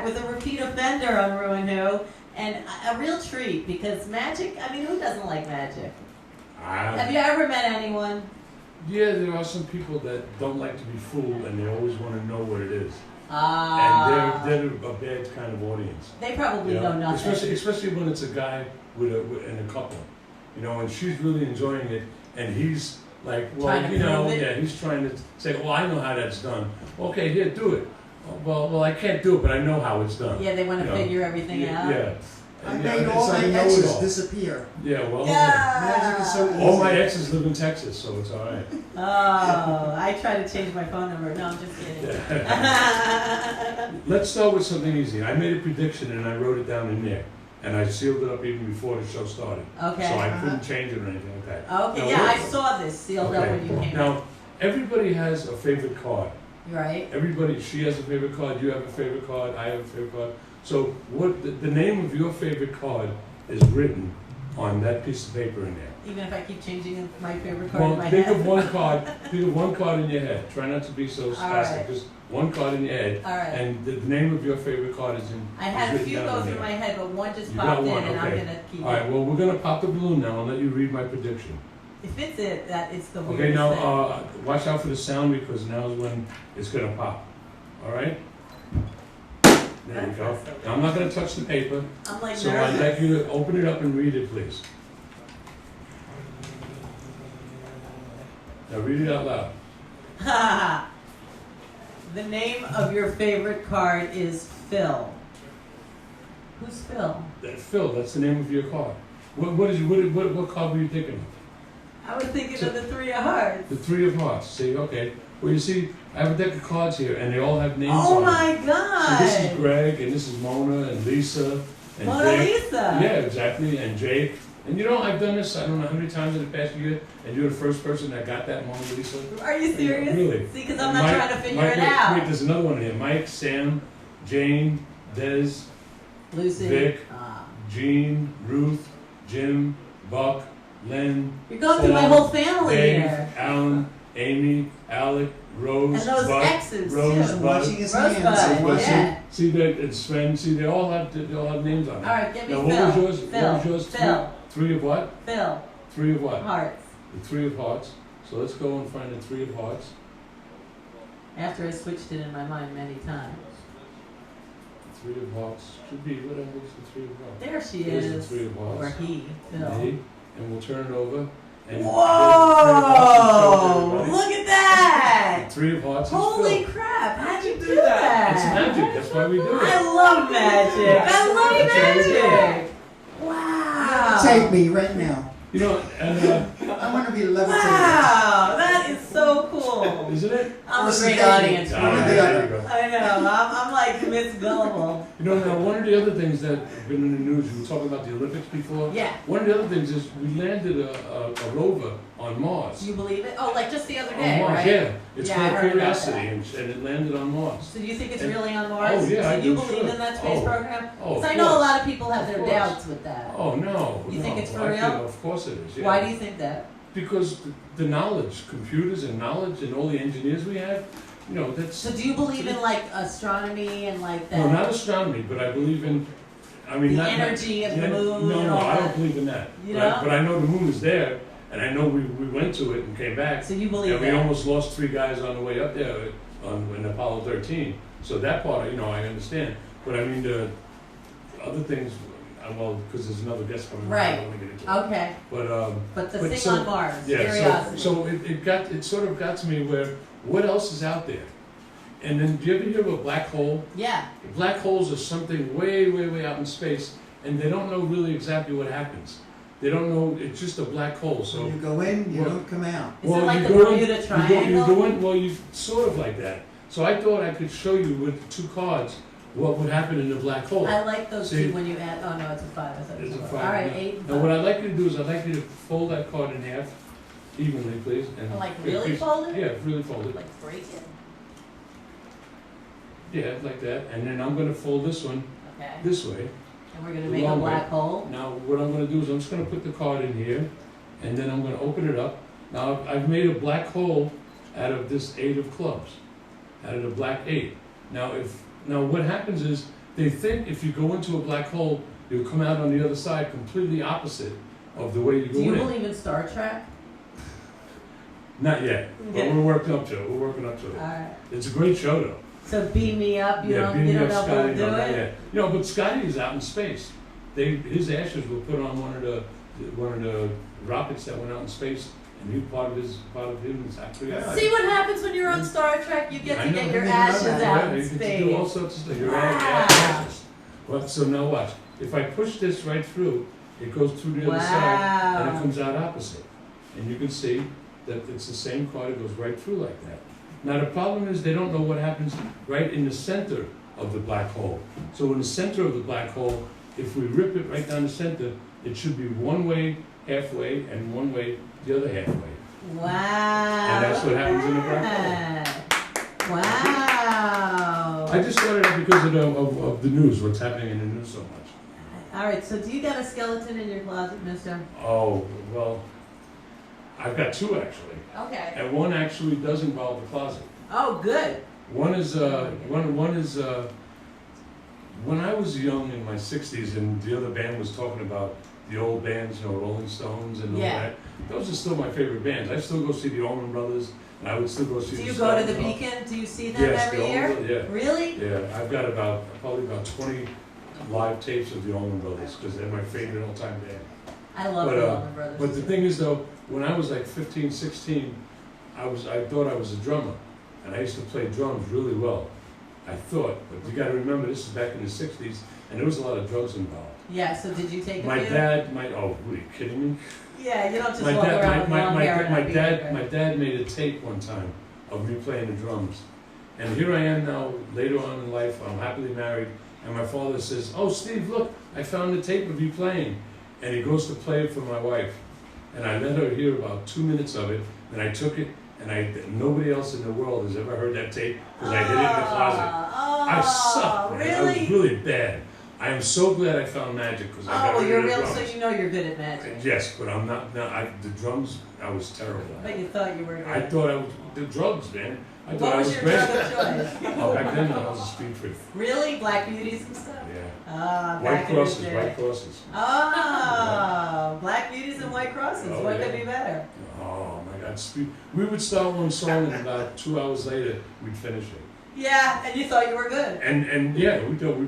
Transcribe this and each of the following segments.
With a repeat offender on rew-who, and a real treat because MaGic, I mean, who doesn't like MaGic? Have you ever met anyone? Yeah, there are some people that don't like to be fooled and they always want to know what it is. And they're a bad kind of audience. They probably know nothing. Especially when it's a guy and a couple. You know, and she's really enjoying it and he's like, well, you know, yeah, he's trying to say, well, I know how that's done. Okay, here, do it. Well, I can't do it, but I know how it's done. Yeah, they want to figure everything out. Yeah. I made all my exes disappear. Yeah, well, MaGic is so easy. all my exes live in Texas, so it's all right. Oh, I try to change my phone number. No, I'm just kidding. Let's start with something easy. I made a prediction and I wrote it down in there. And I sealed it up even before the show started. Okay. So I couldn't change it or anything like that. Okay, now, yeah, I saw this sealed up when you came Now, everybody has a favorite card. Right. Everybody, she has a favorite card, you have a favorite card, I have a favorite card. So what the name of your favorite card is written on that piece of paper in there. Even if I keep changing my favorite card in my think head? of one card, think of one card in your head. Try not to be so spastic, just one card in your head. All right. And the name of your favorite card is in. I had a few go through my head, but one just You popped got one, in and I'm okay. going to keep All right, it. well, we're going to pop the balloon now and let you read my prediction. If it's it, that it's the weirdest Okay, now thing. watch out for the sound because now is when it's going to pop. All right? There you go. Now, I'm not going to touch the paper, I'm like so nervous. I'd like you to open it up and read it, please. Now read it out loud. The name of your favorite card is Phil. Who's Phil? Phil, that's the name of your card. What card were you thinking of? I was thinking of the Three of Hearts. The Three of Hearts. See, okay. Well, you see, I have a deck of cards here, and they all have names Oh on my them. God! So this is Greg, and this is Mona, and Lisa, and Mona Jake. Lisa! Yeah, exactly, and Jake. And you know, I've done this, I don't know how many times in the past year, and you're the first person that got that Mona Lisa. Are you serious? Really? See, because I'm not trying to figure it out. Wait, there's another one here. Mike, Sam, Jane, Des, Lucy. Vic, Jean, Ruth, Jim, Buck, Len. You're going through my whole family Dave, here. Alan, Amy, Alec, Rose, And those Bud, exes, Rose, too. Bud. Watching his hands. Rosebud, yeah. See that it's Sven. See, they all have names on them. All right, give me Now, Phil. what was yours? Phil. What was yours? Phil. Three of what? Phil. Three of what? Hearts. The Three of Hearts. So let's go and find the Three of Hearts. After I switched it in my mind many times. The Three of Hearts should be what is the Three of Hearts? There she There's is. the Three of Hearts. Or he, Phil. And we'll turn it over. And Whoa! Look at that! The Three of Hearts. Holy Phil. crap! How'd you do that? It's magic. That's why we do it. I love magic. I love magic. Wow. Take me right now. You know, and I want to be levitated. Wow, that is so cool. isn't it? I'm a First great occasion. audience Ah, member. there you go. I know. I'm like Miss Gullible. You know, now one of the other things that have been in the news, you were talking about the Olympics before. Yeah. One of the other things is we landed a rover on Mars. Do you believe it? Oh, like just the other On day, Mars, right? yeah. It's Yeah, I called heard about Curiosity, that. and it landed on Mars. So do you think it's And- really on Mars? Oh, yeah, So I you do, believe sure. in that space Oh. program? Oh, Because of I know a course. lot of people have their Of course. doubts with that. Oh no! You no. think it's for I real? feel- Of course it is. Yeah. Why do you think that? Because the knowledge, computers and knowledge, and all the engineers we have, you know, that's. So do you believe in like astronomy and like that? No, not astronomy, but I believe in. I mean, The not energy of the yeah, moon No, and no, all I that? don't believe in that. You but, know? but I know the moon is there, and I know we went to it and came back. So you believe And we that? almost lost 3 guys on the way up there in Apollo 13. So that part, you know, I understand. But I mean, the other things, well, because there's another guest coming. Right. I don't want to get into it. Okay. But The but thing so- on Mars, yeah, curiosity. so it sort of got to me where what else is out there? And then do you ever hear of a black hole? Yeah. Black holes are something way, way, way out in space, and they don't know really exactly what happens. They don't know, it's just a black hole. So When you go in, you Well- don't come out. Is it like you the go in- Bermuda you Triangle? go in, well, you sort of like that. So I thought I could show you with 2 cards what would happen in the black hole. I like those See? two when you add. Oh no, it's a 5. I thought it was It's a a 5. All right, yeah. 8. And Now 5. what I'd like you to do is I'd like you to fold that card in half, evenly, please. And Like really fold it? Yeah, really fold it. Like break it. Yeah, like that, and then I'm gonna fold this one Okay. this way. And we're gonna make a black hole. Now, what I'm gonna do is I'm just gonna put the card in here, and then I'm gonna open it up. Now, I've made a black hole out of this 8 of clubs, out of the black 8. Now, what happens is, they think if you go into a black hole, you'll come out on the other side completely opposite of the way you go in. Do you believe in Star Trek? Not yet, but Okay. we're working up to it. We're working up to it. Alright. It's a great show, though. So beam me up, you don't beaming know up if Scotty, we'll do no, not it? yet. You know, but Scotty is out in space. His ashes were put on one of the rockets that went out in space, and part of him is actually out. See what happens when you're on Star Trek? You get I to know. get your I didn't know ashes that. out Yeah, in you can space. do all sorts of stuff. Your Wow. ashes. Well, so now watch. If I push this right through, it goes through the other side, and it Wow. comes out opposite. And you can see that it's the same card. It goes right through like that. Now the problem is they don't know what happens right in the center of the black hole. So in the center of the black hole, if we rip it right down the center, it should be one way halfway and one way the other halfway. Wow. And that's what happens in the black hole. Wow. I just brought it up because of the news, what's happening in the news so much. Alright, so do you got a skeleton in your closet, mister? Oh, well, I've got 2 actually. Okay. And one actually does involve the closet. Oh, good. One is, when I was young in my 60s and the other band was talking about the old bands, you know, Rolling Stones and all Yeah. that, those are still my favorite bands. I still go see the Allman Brothers, and I would still go see Do the you go to the Stones. Beacon? Do you see them Yes, every the year? Allman Brothers, Really? yeah. Yeah, I've got probably about 20 live tapes of the Allman Brothers, because they're my favorite all-time band. I love But, the Allman Brothers. But the thing is though, when I was like 15, 16, I thought I was a drummer, and I used to play drums really well. I thought, but you gotta remember, this is back in the 60s, and there was a lot of drugs involved. Yeah, so did you take a My few? dad, oh, are you kidding me? Yeah, you don't just My walk around dad, with long hair and not my dad made a tape one time of me playing the drums. And here I am now, later on in life, I'm happily married, and my father says, "Oh, Steve, look, I found the tape of you playing." And he goes to play it for my wife. And I let her hear about 2 minutes of it, and I took it, and nobody else in the world has ever heard that tape, because I hid it in the closet. I sucked, man. I was really bad. I am so glad I found MaGic, because I got well, rid you're of the real, drums. so you know you're good at magic. Yes, but I'm not, the drums, I was terrible at. But you thought you were good. I thought I was, the drugs, man. I thought What I was was your great. drug of choice? Oh, back then I was a speed freak. Really? Black beauties and stuff? Yeah. Ah, White back in the crosses, day. white crosses. Oh, black beauties and white crosses. Oh, What yeah. could be better? Oh my God, speed. We would start one song and about 2 hours later, we'd finish it. Yeah, and you thought you were good. And yeah, we thought we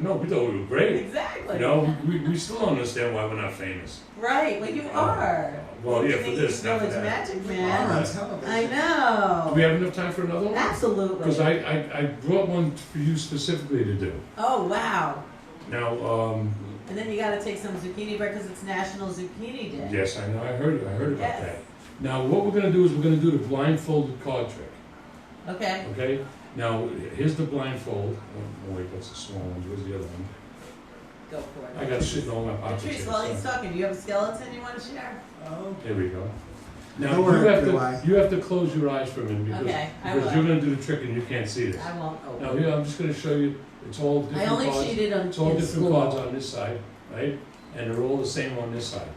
were great. Exactly. You know, we still don't understand why we're not famous. Right, well you are. Well, yeah, In for the this, East not for Village that. Magic On Man. television. I know. Do we have enough time for another one? Absolutely. Because I brought one for you specifically to do. Oh, wow. Now, And then you gotta take some zucchini bread because it's National Zucchini Day. yes, I know, I heard about Yes. that. Now, what we're gonna do is we're gonna do the blindfolded card trick, Okay. okay? Now, here's the blindfold. Oh, wait, that's a small one. Where's the other one? Go for it. I got shit in all my pockets Patrice, here, while so- he's talking, do you have a skeleton you want to share? Oh. There we go. Now, Don't worry, you have to close your eyes for a minute because, Okay, I because will. you're gonna do the trick and you can't see this. I won't open. Now, here, I'm just gonna show you, it's all I different only cards. cheated on It's all in different school. cards on this side, right? And they're all the same on this side,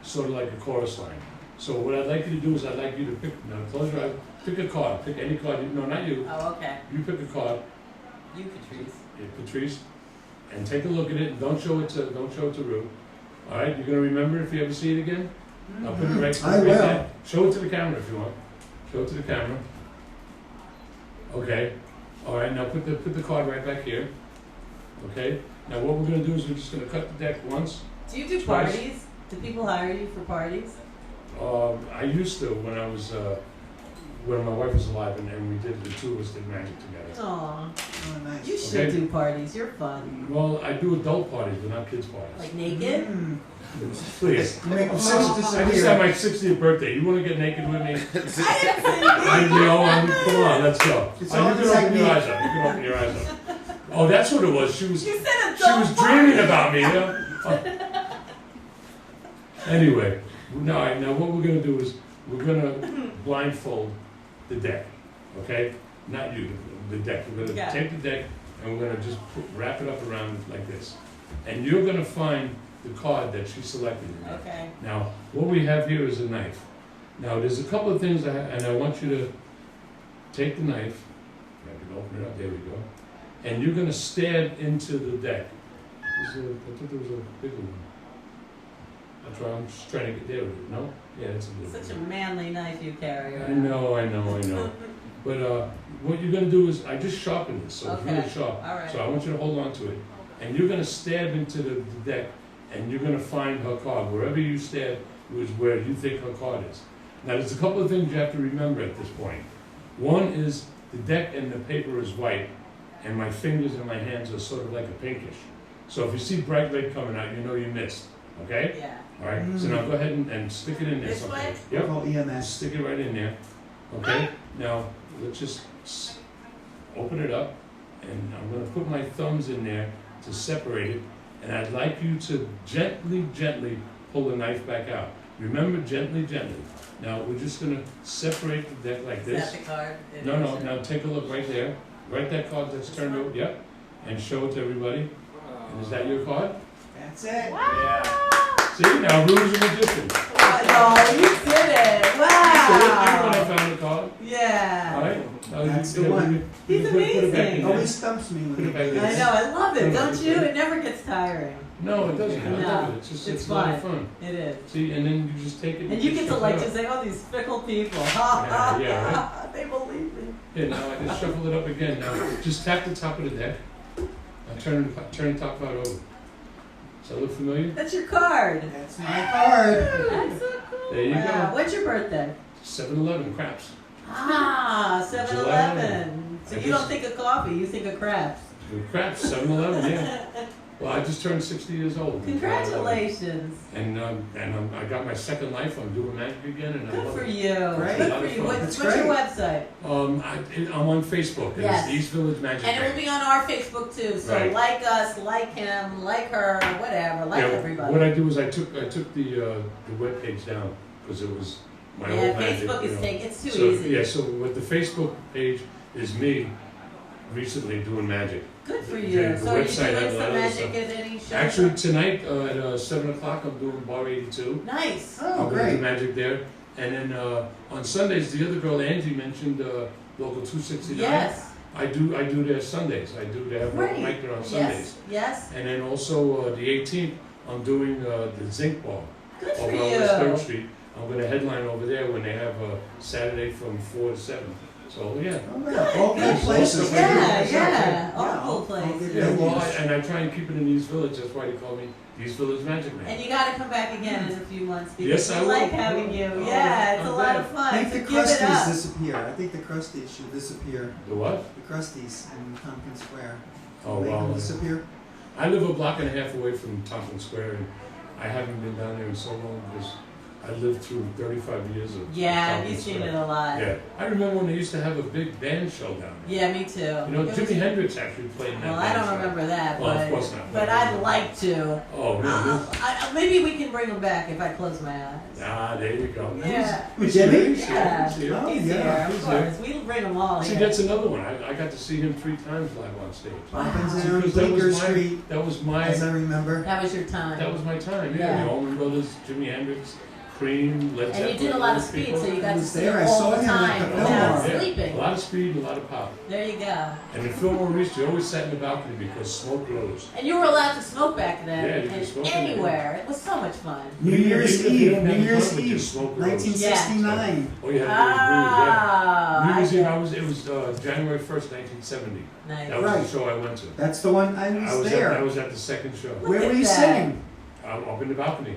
sort of like a chorus line. So what I'd like you to do is I'd like you to pick, now close your eyes, pick a card, pick any card, no, not you, Oh, okay. you pick a card, You, Patrice. Patrice, and take a look at it, and don't show it to Rue. All right, you're gonna remember if you ever see it again? I'll put it right, I will. there. Show it to the camera if you want. Show it to the camera. Okay. All right, now put the card right back here. Okay. Now what we're gonna do is we're just gonna cut the deck once. Do you do Twice. parties? Do people hire you for parties? I used to when my wife was alive, and we did the 2 of us did MaGic together. Aw, Oh, nice. you should Okay. do parties. You're fun. Well, I do adult parties, but not kids parties. Like naked? Mm. Please. You make I themselves just had disappear. my 60th birthday. You want to get naked with me? I didn't say Come on, let's go. It's You all can the open your technique. eyes up. You can open your eyes up. Oh, that's what it was. She was You said she was adult dreaming parties. about me. You know? Oh. Anyway, now what we're gonna do is we're gonna blindfold the deck. Okay? Not you, the deck. We're gonna Yeah. take the deck and we're gonna just wrap it up around like this. And you're gonna find the card that she selected in there. Okay. Now, what we have here is a knife. Now, there's a couple of things, and I want you to take the knife. I can open it up, there we go. And you're gonna stab into the deck. I thought there was a bigger one. I'm just trying to get there with it. No? Yeah, it's a big one. Such a manly knife you carry I around. know. But what you're gonna do is, I just sharpened this, so it's really sharp. All right. So I want you to hold on to it. And you're gonna stab into the deck, and you're gonna find her card. Wherever you stab is where you think her card is. Now, there's a couple of things you have to remember at this point. One is the deck and the paper is white, and my fingers and my hands are sort of like a pinkish. So if you see bright red coming out, you know you missed. Okay? Yeah. All right. So now go ahead and stick it in there. This way? Yep. Call EMS. Stick it right in there. Okay? Now, let's just open it up, and I'm going to put my thumbs in there to separate it, and I'd like you to gently pull the knife back out. Remember, gently. Now, we're just going to separate the deck like this. Is that the card? No, now take a look right there. Right that card that's turned over, yep, and show it to everybody. And is that your card? That's it. Wow. See, now Rue's a magician. Oh, you did it. So when I Wow. found the card, Yeah. all right? Now That's you- the one. He's put it back amazing. in Always there. stumps me Put when it back in I there. know, I love it, don't you? It never gets tiring. No, it doesn't. I No, love it. It's just it's it's a lot of fun. It is. See, and then you just take it. And you get to shuffle like it up. just say, oh, these fickle people. Yeah, They believe me. Yeah, now I just shuffle it up again. Now just tap the top of the deck. Now turn the top part over. Does that look familiar? That's your card. That's my card. That's so cool. There you Wow. go. What's your birthday? 7-Eleven craps. Ah, 7-Eleven. So I you don't just- think of coffee, you think of crabs. Craps, 7-Eleven, yeah. Well, I just turned 60 years old. Congratulations. And I got my second life. I'm doing MaGic again, and I Good love for it. you. Great. Good A lot for of you. fun. What's That's your great. website? I'm on Facebook. Yes. It's ViLLage MaGic. And it will be on our Facebook too. So Right. like us, like him, like her, whatever, like everybody. What I do is I took the web page down because it was my Yeah, old MaGic. Facebook you is know. taking. It's too So, easy. Yeah, so with the Facebook page is me recently doing MaGic. Good for The you. So are you website doing has a some lot of magic stuff. at any show? Actually, tonight at 7 o'clock, I'm doing Bar 82. Nice. Oh, I'm gonna do great. MaGic there. And then on Sundays, the other girl, Angie, mentioned Local 269. Yes. I do their Sundays. They have Great. one night there on Sundays. Yes. And then also the 18th, I'm doing the Zinc Bar Good for over on West 3rd you. Street. I'm going to headline over there when they have Saturday from 4 to 7. So yeah. Oh, yeah. All good places. Yeah. All cool all places. good Yeah, well, venues. and I try and keep it in East Village. That's why they call me East Village MaGic Man. And you got to come back again in a few months because Yes, I we will. like having you. Oh, Yeah, it's a I'm lot glad. of fun. I think So the give it up. Crusties disappear. I think the Crusties should disappear. The what? The Crusties in Tompkins Square. Oh, Make them wow. disappear. I live a block and a half away from Tompkins Square, and I haven't been down there in so long because I lived through 35 years of Yeah, Tompkins you've seen Square. it a lot. Yeah, I remember when they used to have a big band show down there. Yeah, me too. You know, It Jimi was- Hendrix actually played in that Well, I band don't show. remember that, Well, but of course not. but I'd like to. Oh, man. Maybe we can bring him back if I close my eyes. Ah, there you go. Yeah. He's Jimmy? here, he's here, Yeah. he's here. Oh, He's yeah, here, he's of course. We'll bring them all See, here. that's another one. I got to see him 3 times live on stage. Up and See, down 'cause that Bleecker was my, Street, that was my, as I remember. That was your time. that was my time. Yeah, Yeah. the Allman Brothers, Jimi Hendrix, Cream, Led Zeppelin. And you did a lot of those speed, people. so you got I to was see there, it I all saw the him at time the without Fillmore. Yeah, sleeping. a lot of speed, a lot of pop. There you go. And in Fillmore East, you always sat in the balcony because smoke rose. And you were allowed to smoke back then. Yeah, you could and smoke anywhere. It was so much fun. New Year's Even if you Eve, don't New have a Year's gun with your Eve, smoke rose. 1969. Oh, you had to do Ah, New Year's I Eve, get- it was January 1st, 1970. Nice. That was Right. the show I went to. That's the one I was I there. was at the second show. Look Where at were you that. sitting? Up in the balcony.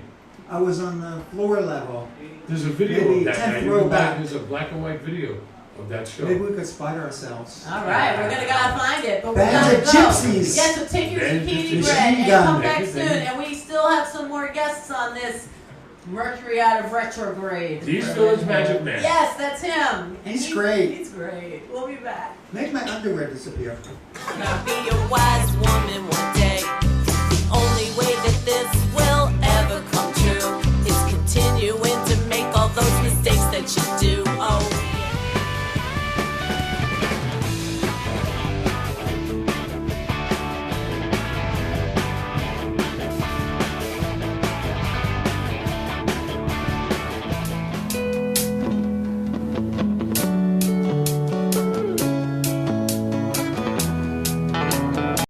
I was on the floor level. There's a video Maybe of that. 10th Now, you row can buy- back. There's a black and white video of that show. Maybe we could spite ourselves. All right, we're gonna go find it, but we're Band gonna of go. Gypsies. Yes, so take your Band of zucchini Gypsies. bread and Machine gun. come back Thank you, soon. thank you. And we still have some more guests on this Mercury out of retrograde. The East Village MaGic Man. Yes, that's him. And He's great. He's great. We'll be back. Make my underwear disappear. I'll be a wise woman one day.